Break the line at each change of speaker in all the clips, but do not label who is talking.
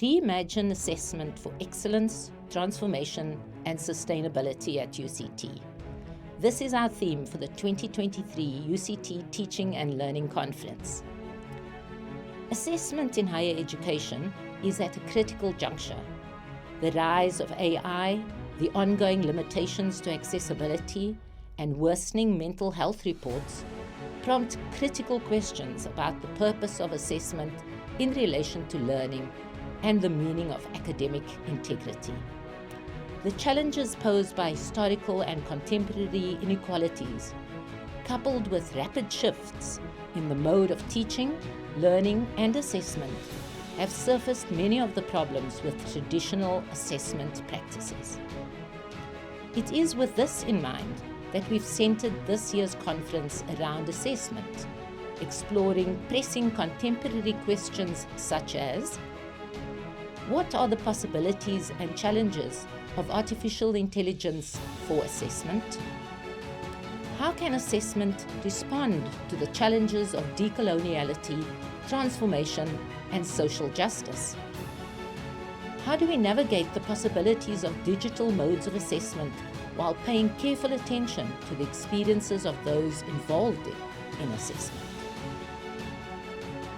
Reimagine Assessment for Excellence, Transformation and Sustainability at UCT. This is our theme for the 2023 UCT Teaching and Learning Conference. Assessment in higher education is at a critical juncture. The rise of AI, the ongoing limitations to accessibility, and worsening mental health reports prompt critical questions about the purpose of assessment in relation to learning and the meaning of academic integrity. The challenges posed by historical and contemporary inequalities, coupled with rapid shifts in the mode of teaching, learning, and assessment, have surfaced many of the problems with traditional assessment practices. It is with this in mind that we've centered this year's conference around assessment, exploring pressing contemporary questions such as: what are the possibilities and challenges of artificial intelligence for assessment? How can assessment respond to the challenges of decoloniality, transformation, and social justice? How do we navigate the possibilities of digital modes of assessment while paying careful attention to the experiences of those involved in assessment?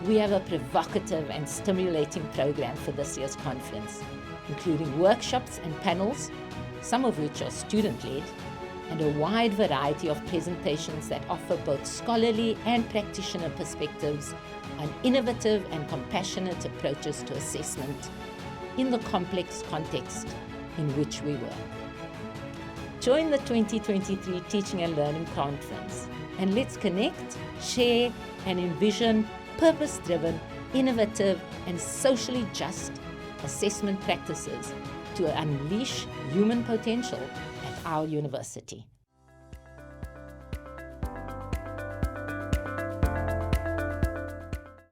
We have a provocative and stimulating program for this year's conference, including workshops and panels, some of which are student-led, and a wide variety of presentations that offer both scholarly and practitioner perspectives on innovative and compassionate approaches to assessment in the complex context in which we work. Join the 2023 Teaching and Learning Conference, and let's connect, share, and envision purpose-driven, innovative, and socially just assessment practices to unleash human potential at our university.